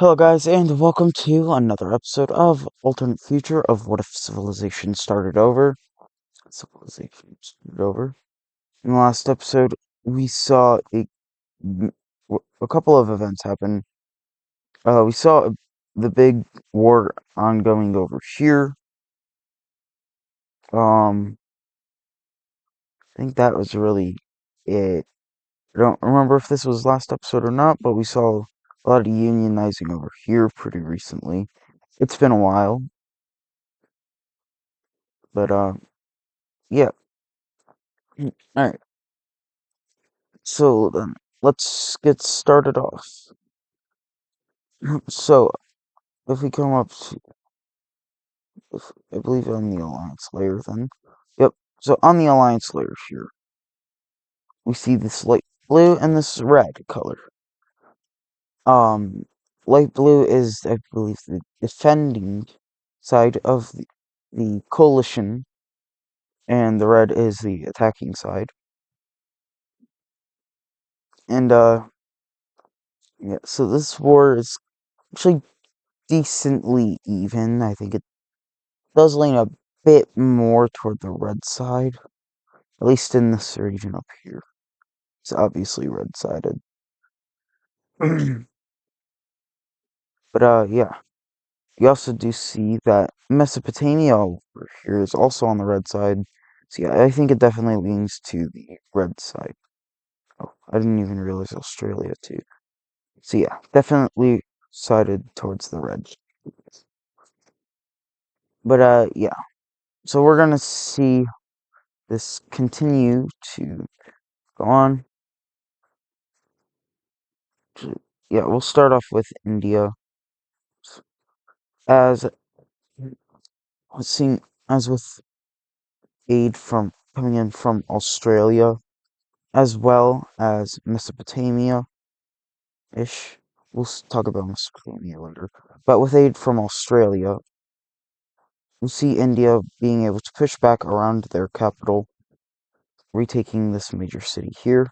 Hello guys, and welcome to another episode of Alternate Future of What If Civilization Started Over. Civilization started over. In the last episode, we saw a couple of events happen. We saw the big war ongoing over here. I think that was really it. I don't remember if this was last episode or not, but we saw a lot of unionizing over here pretty recently. It's been a while, but yeah. Alright, so then let's get started off. So, if we come up to, if, I believe on the alliance layer then. Yep, so on the alliance layer here, we see this light blue and this red color. Um, Light blue is, I believe, the defending side of the coalition, and the red is the attacking side. And, yeah, so this war is actually decently even. I think it does lean a bit more toward the red side, at least in this region up here. It's obviously red-sided. But, yeah. You also do see that Mesopotamia over here is also on the red side. So, yeah, I think it definitely leans to the red side. Oh, I didn't even realize Australia, too. So, yeah, definitely sided towards the red. But, yeah. So, we're gonna see this continue to go on. Yeah, we'll start off with India. As seen as with aid from coming in from Australia, as well as Mesopotamia-ish. We'll talk about Mesopotamia later. But with aid from Australia, we'll see India being able to push back around their capital, retaking this major city here.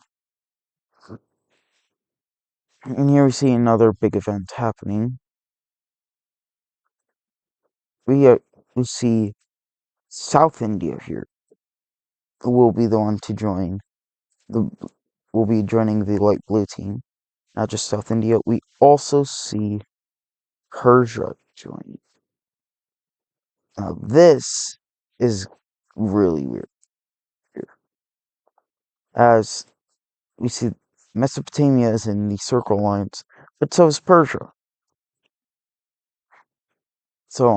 And here we see another big event happening. We see South India here will be the one to join the will be joining the light blue team, not just South India. We also see Persia joining. Now this is really weird here, as we see Mesopotamia is in the circle lines, but so is Persia. So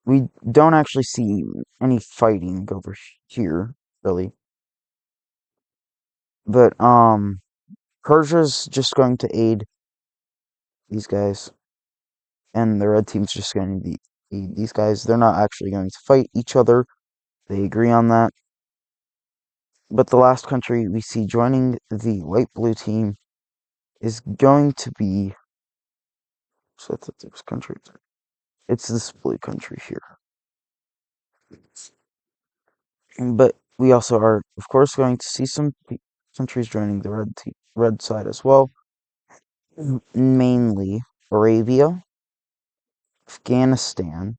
we don't actually see any fighting over here, really. But Persia's just going to aid these guys, and the red team's just going to aid these guys. They're not actually going to fight each other. They agree on that. But the last country we see joining the light blue team is going to be. So that's this country. It's this blue country here. But we also are, of course, going to see some countries joining the red side as well. Mainly Arabia, Afghanistan,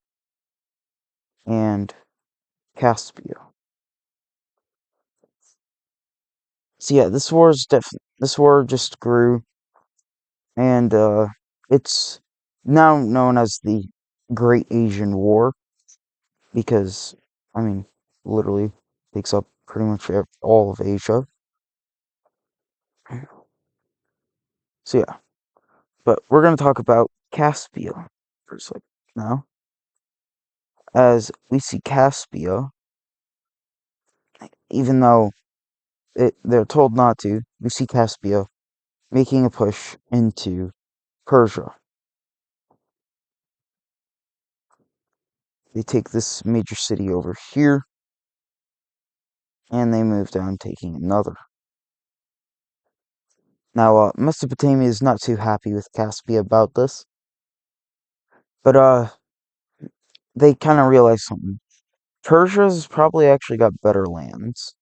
and Caspia. So yeah, this war just grew, and it's now known as the Great Asian War because, I mean, literally takes up pretty much all of Asia. So yeah, but we're gonna talk about Caspia for a second now, as we see Caspia, even though they're told not to, we see Caspia making a push into Persia. They take this major city over here, and they move down, taking another. Now, Mesopotamia is not too happy with Caspia about this, but they kind of realize something. Persia's probably actually got better lands,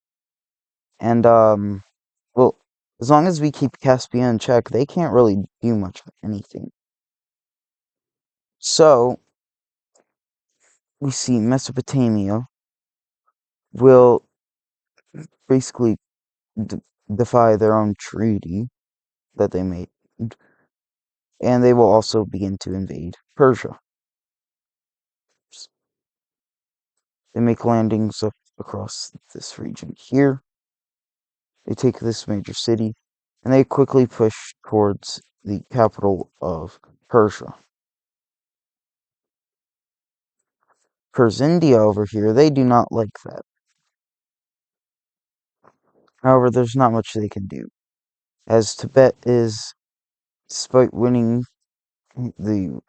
and well, As long as we keep Caspia in check, they can't really do much of anything. So, we see Mesopotamia will basically defy their own treaty that they made, and they will also begin to invade Persia. They make landings up across this region here. They take this major city, and they quickly push towards the capital of Persia. Persindia over here, they do not like that. However, there's not much they can do, as Tibet is, despite winning the,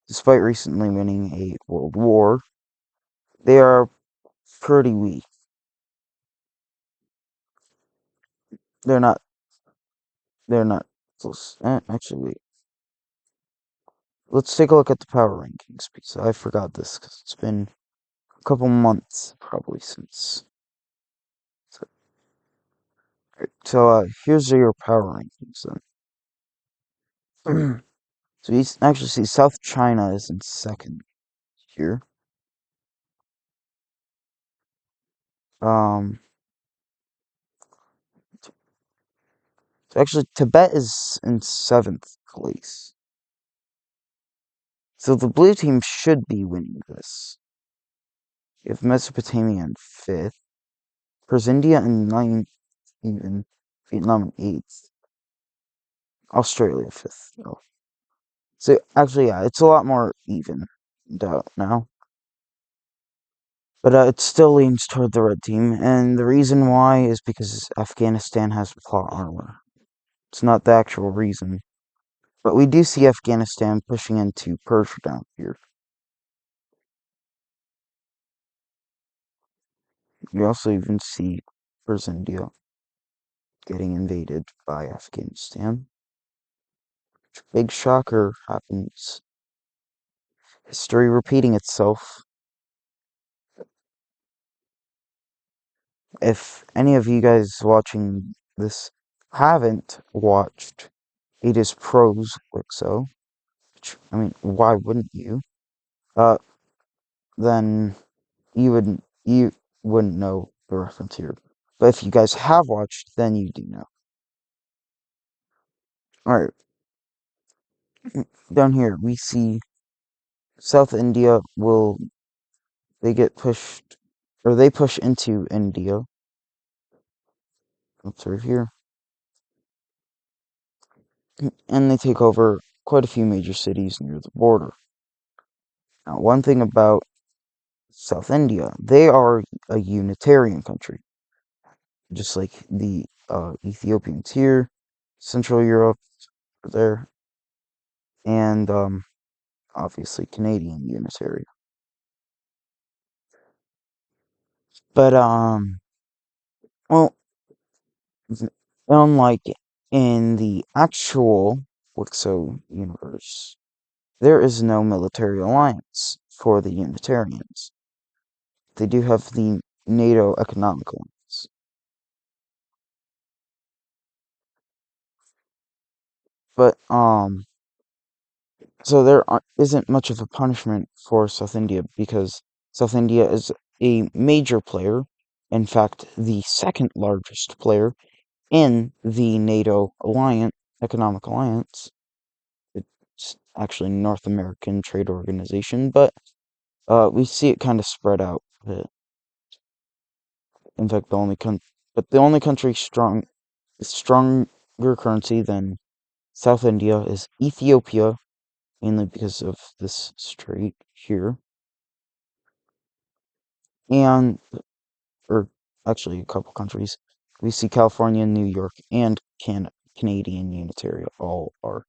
despite recently winning a world war, they are pretty weak. They're not. They're not. Actually, wait. Let's take a look at the power rankings because I forgot this because it's been a couple months probably since. So here's your power rankings then. So you actually see South China is in second here. Um, so actually Tibet is in seventh place. So the blue team should be winning this. You have Mesopotamia in fifth, Persindia in ninth, even Vietnam in eighth, Australia fifth. Oh. So actually, yeah, it's a lot more even now. But it still leans toward the red team, and the reason why is because Afghanistan has plot armor. It's not the actual reason. But we do see Afghanistan pushing into Persia down here. We also even see India getting invaded by Afghanistan. Big shocker happens. History repeating itself. If any of you guys watching this haven't watched It Is Pros WICSO, which, I mean, why wouldn't you? Then you wouldn't know the reference here. But if you guys have watched, then you do know. Alright, down here we see South India they get pushed, or they push into India. Oops, right here. And they take over quite a few major cities near the border. Now, one thing about South India, they are a Unitarian country, just like the Ethiopians here, Central Europe there, and obviously Canadian Unitarian. But well, unlike in the actual WICSO universe, there is no military alliance for the Unitarians. They do have the NATO economic alliance. But so there isn't much of a punishment for South India because South India is a major player, in fact, the second largest player in the NATO economic alliance. It's actually North American Trade Organization, but we see it kind of spread out a bit. In fact, the only country stronger currency than South India is Ethiopia, mainly because of this strait here, and or actually a couple countries. We see California, New York, and Canadian Unitary all are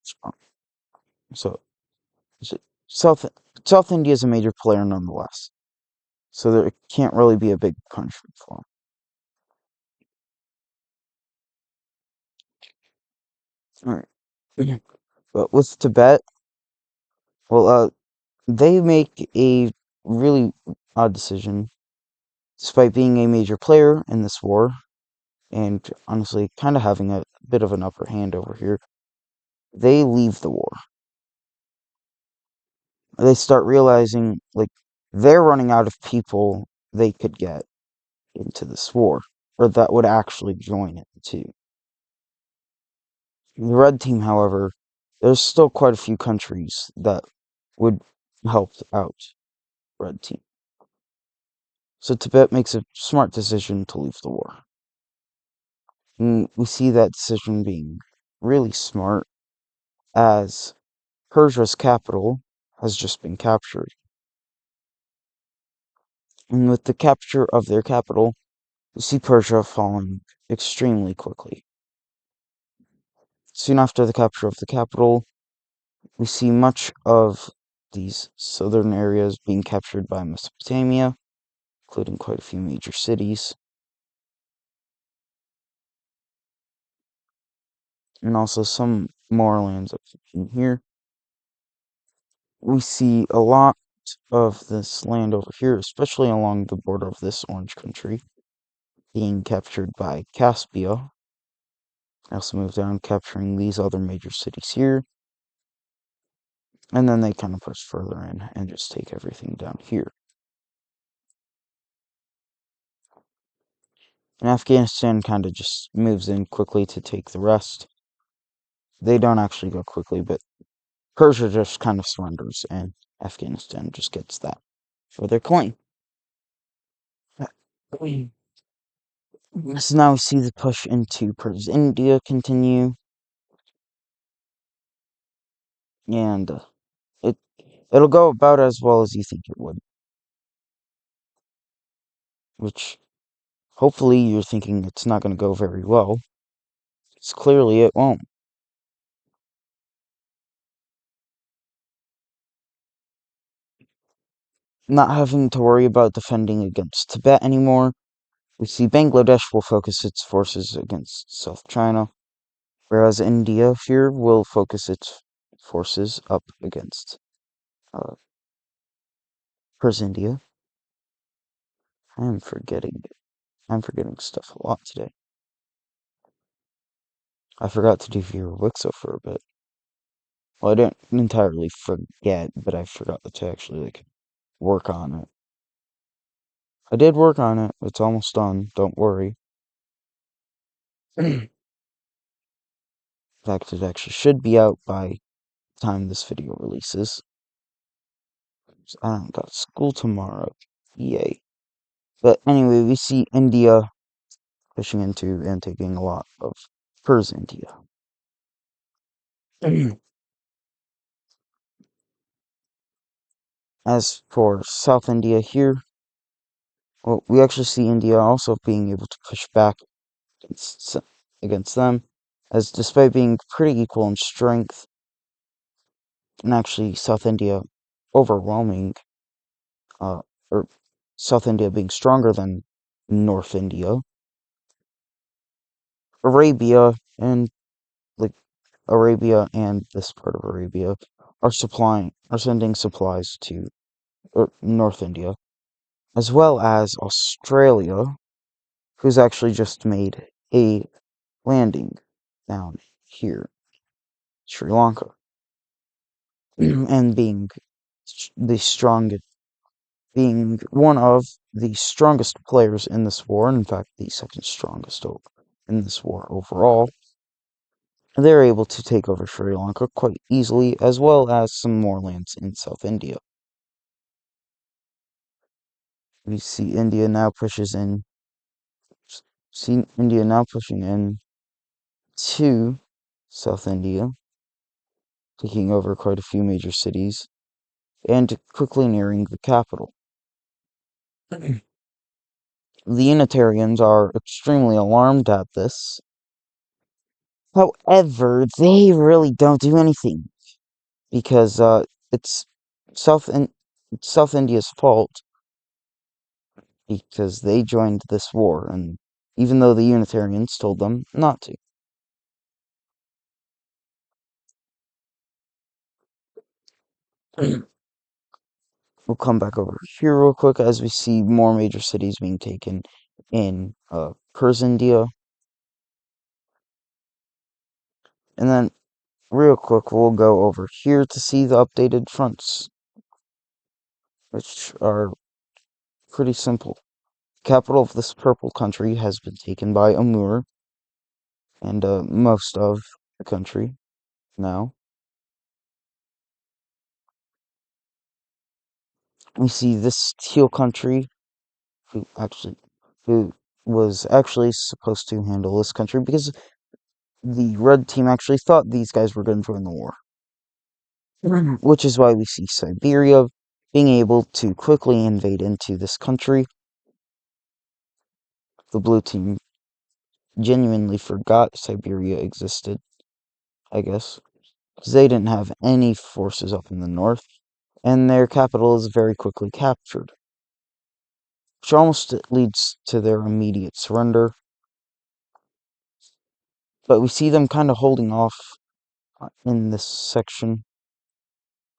strong. So South South India is a major player nonetheless. So there can't really be a big punishment for them. All right. But with Tibet, well, they make a really odd decision, despite being a major player in this war, and honestly kind of having a bit of an upper hand over here, they leave the war. They start realizing, like, they're running out of people they could get into this war, or that would actually join it too. The red team, however, there's still quite a few countries that would help out red team. So Tibet makes a smart decision to leave the war. And we see that decision being really smart as Persia's capital has just been captured. And with the capture of their capital, we see Persia falling extremely quickly. Soon after the capture of the capital, we see much of these southern areas being captured by Mesopotamia, including quite a few major cities, and also some more lands up in here. We see a lot of this land over here, especially along the border of this orange country, being captured by Caspia. I also move down, capturing these other major cities here, and then they kind of push further in and just take everything down here. And Afghanistan kind of just moves in quickly to take the rest. They don't actually go quickly, but Persia just kind of surrenders, and Afghanistan just gets that for their claim. So now we see the push into India continue, and it'll go about as well as you think it would. Which, hopefully, you're thinking it's not going to go very well. It's clearly it won't. Not having to worry about defending against Tibet anymore, we see Bangladesh will focus its forces against South China, whereas India here will focus its forces up against uh, India. I'm forgetting it. I'm forgetting stuff a lot today. I forgot to do your WICSO for a bit. Well, I didn't entirely forget, but I forgot to actually, like, work on it. I did work on it. It's almost done. Don't worry. In fact, it actually should be out by the time this video releases. So I don't got school tomorrow. Yay. But anyway, we see India pushing into and taking a lot of India. As for South India here, well, we actually see India also being able to push back against them, as despite being pretty equal in strength, and actually South India overwhelming, or South India being stronger than North India, Arabia and like Arabia and this part of Arabia are sending supplies to North India, as well as Australia, who's actually just made a landing down here, Sri Lanka, and the strongest, being one of the strongest players in this war, and in fact the second strongest in this war overall. They're able to take over Sri Lanka quite easily, as well as some more lands in South India. We see India now pushing in to South India, taking over quite a few major cities, and quickly nearing the capital. The Unitarians are extremely alarmed at this. However, they really don't do anything, because it's South in South India's fault, because they joined this war, and even though the Unitarians told them not to. We'll come back over here real quick as we see more major cities being taken in India. And then, real quick, we'll go over here to see the updated fronts, which are pretty simple. The capital of this purple country has been taken by Amur, and most of the country now. We see this teal country, who actually, who was actually supposed to handle this country because the red team actually thought these guys were going to join the war. Which is why we see Siberia being able to quickly invade into this country. The blue team genuinely forgot Siberia existed, I guess, because they didn't have any forces up in the north, and their capital is very quickly captured, which almost leads to their immediate surrender. But we see them kind of holding off in this section.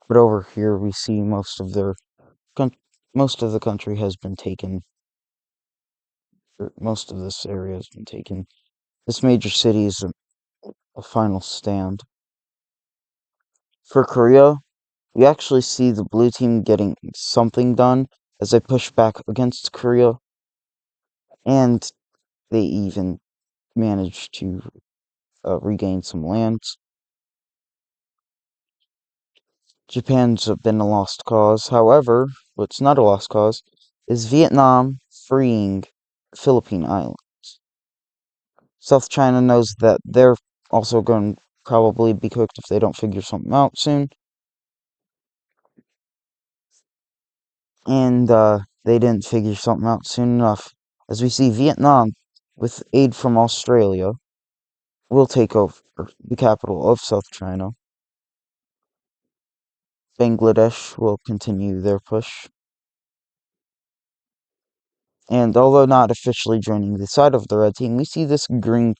But over here, we see most of the country has been taken. Or most of this area has been taken. This major city is a final stand. For Korea, we actually see the blue team getting something done as they push back against Korea, and they even manage to regain some lands. Japan's been a lost cause. However, what's not a lost cause is Vietnam freeing Philippine Islands. South China knows that they're also going to probably be cooked if they don't figure something out soon. And they didn't figure something out soon enough. As we see, Vietnam, with aid from Australia, will take over the capital of South China. Bangladesh will continue their push. And although not officially joining the side of the red team, we see this green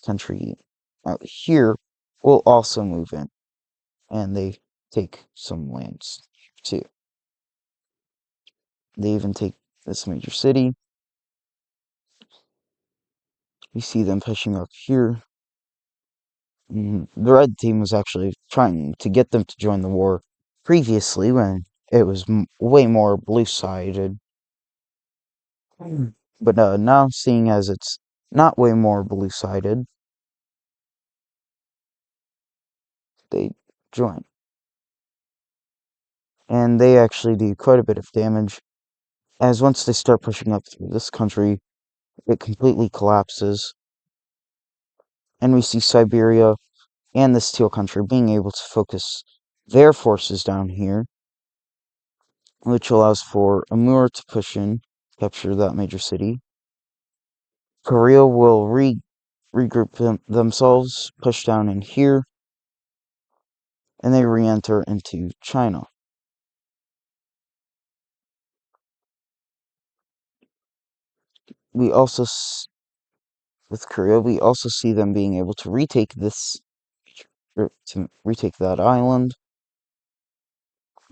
country out here will also move in. And they take some lands too. They even take this major city. We see them pushing up here. The red team was actually trying to get them to join the war previously when it was way more blue-sided. But now, seeing as it's not way more blue-sided, they join. And they actually do quite a bit of damage, as once they start pushing up through this country, it completely collapses. And we see Siberia and this teal country being able to focus their forces down here, which allows for Amur to push in, capture that major city. Korea will regroup themselves, push down in here, and they re-enter into China. We also, with Korea, we also see them being able to retake that island.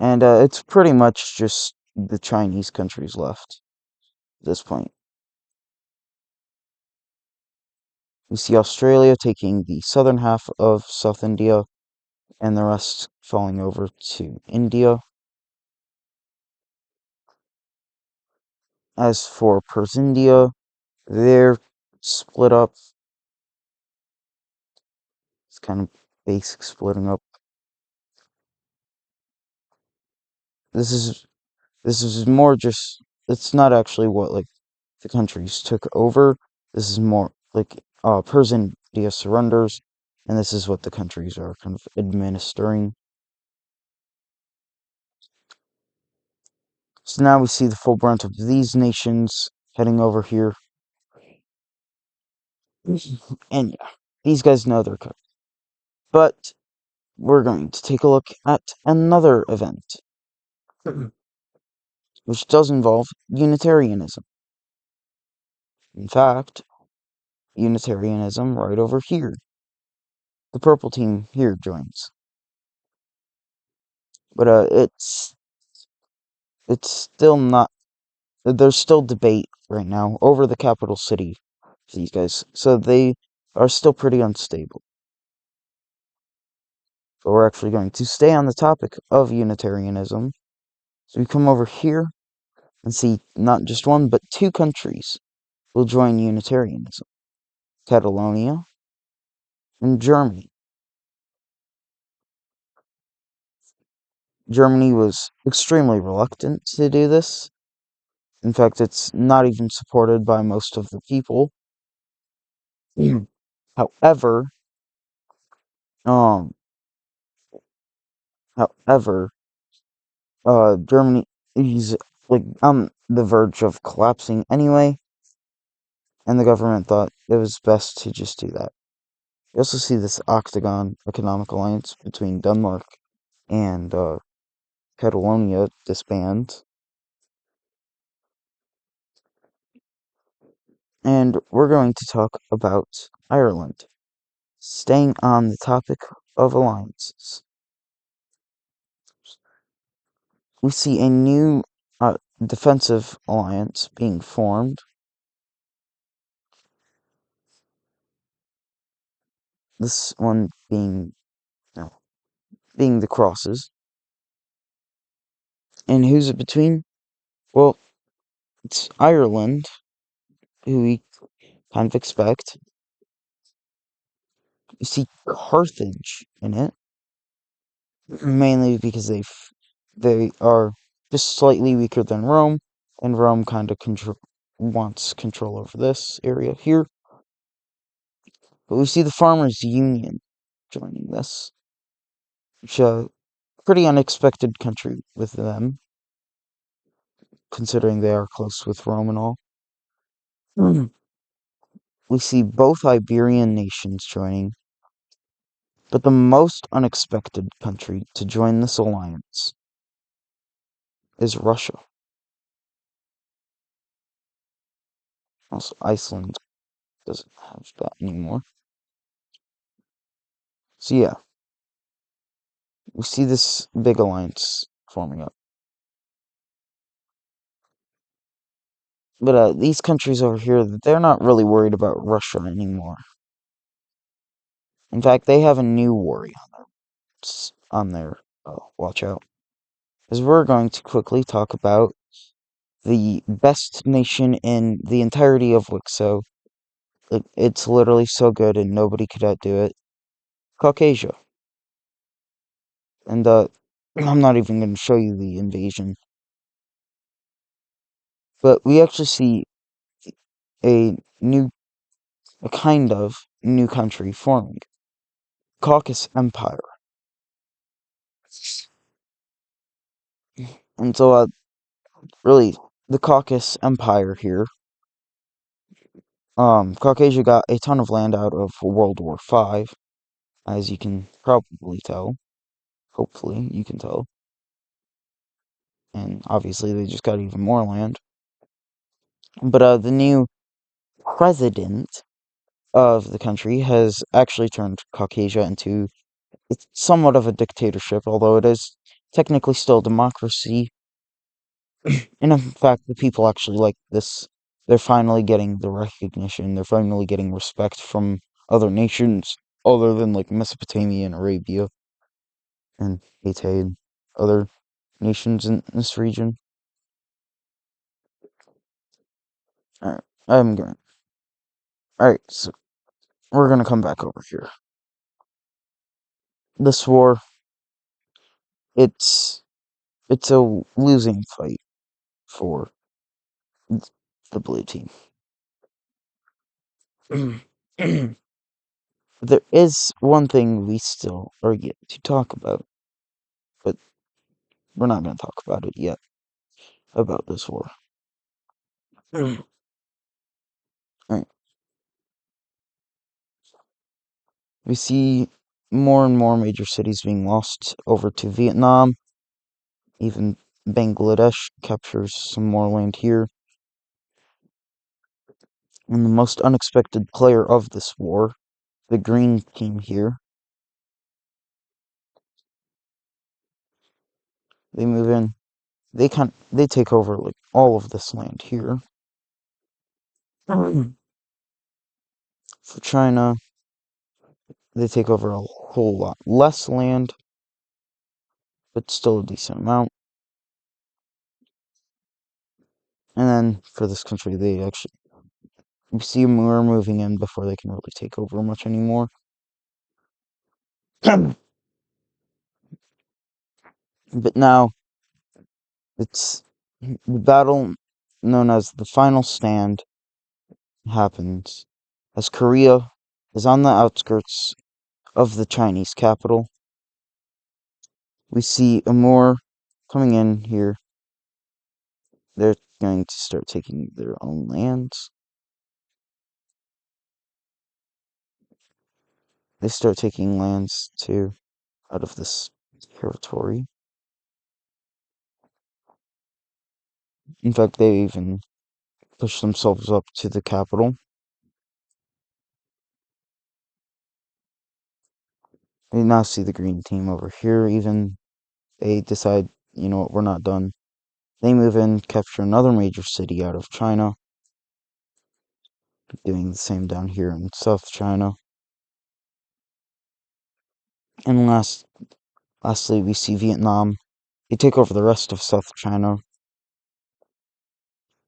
And it's pretty much just the Chinese countries left at this point. We see Australia taking the southern half of South India, and the rest falling over to India. As for Persindia, they're split up. It's kind of basic splitting up. This is more just, it's not actually what like the countries took over. This is more like Persindia surrenders, and this is what the countries are kind of administering. So now we see the full brunt of these nations heading over here. And yeah, these guys know they're cooked. But we're going to take a look at another event, which does involve Unitarianism. In fact, Unitarianism right over here. The purple team here joins. But it's still not, there's still debate right now over the capital city for these guys. So they are still pretty unstable. but we're actually going to stay on the topic of Unitarianism. So we come over here and see not just one, but two countries will join Unitarianism. Catalonia and Germany. Germany was extremely reluctant to do this. In fact, it's not even supported by most of the people. However, um, however, Germany is like on the verge of collapsing anyway, and the government thought it was best to just do that. You also see this Octagon economic alliance between Denmark and Catalonia disband. And we're going to talk about Ireland, staying on the topic of alliances. We see a new defensive alliance being formed. This one being the crosses. And who's it between? Well, it's Ireland, who we kind of expect. You see Carthage in it, mainly because they are just slightly weaker than Rome, and Rome kind of wants control over this area here. But we see the Farmers Union joining this, which pretty unexpected country with them, considering they are close with Rome and all. We see both Iberian nations joining, but the most unexpected country to join this alliance is Russia. Also, Iceland doesn't have that anymore. So yeah, we see this big alliance forming up. But these countries over here, they're not really worried about Russia anymore. In fact, they have a new worry on their watch out. As we're going to quickly talk about the best nation in the entirety of WICSO. It's literally so good and nobody could outdo it. Caucasia. And I'm not even going to show you the invasion. But we actually see a kind of new country forming. Caucasus Empire. And so, really, the Caucasus Empire here, Caucasia got a ton of land out of World War V, as you can probably tell. Hopefully, you can tell. And obviously, they just got even more land. But the new president of the country has actually turned Caucasia into it's somewhat of a dictatorship, although it is technically still democracy. And in fact, the people actually like this. They're finally getting the recognition. They're finally getting respect from other nations, other than like Mesopotamia and Arabia and Hittite and other nations in this region. Alright, I'm going. Alright, so we're gonna come back over here. This war, it's a losing fight for the blue team. There is one thing we still are yet to talk about, but we're not going to talk about it yet, about this war. Right. We see more and more major cities being lost over to Vietnam. Even Bangladesh captures some more land here. And the most unexpected player of this war, the green team here, they move in. They take over like all of this land here. For China, they take over a whole lot less land, but still a decent amount. And then for this country, they actually, we see more moving in before they can really take over much anymore. But now, it's the battle known as the Final Stand happens as Korea is on the outskirts of the Chinese capital. We see Amur coming in here. They're going to start taking their own lands. They start taking lands too out of this territory. In fact, they even push themselves up to the capital. We now see the green team over here. Even they decide, you know what, we're not done. They move in, capture another major city out of China. Doing the same down here in South China. And lastly, we see Vietnam. They take over the rest of South China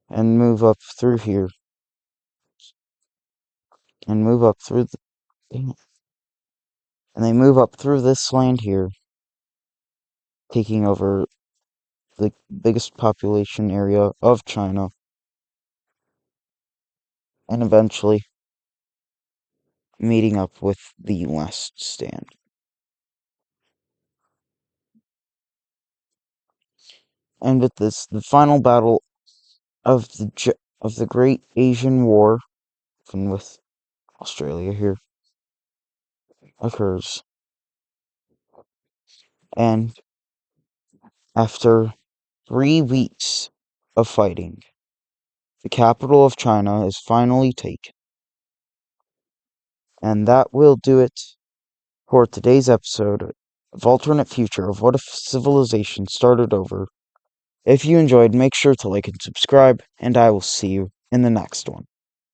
and move up through here. And move up through the... Dang it. And they move up through this land here, taking over the biggest population area of China. And eventually meeting up with the last stand. And with this, the final battle of the Great Asian War, and with Australia here, occurs. And after 3 weeks of fighting, the capital of China is finally taken. And that will do it for today's episode of Alternate Future of What If Civilization Started Over. If you enjoyed, make sure to like and subscribe, and I will see you in the next one.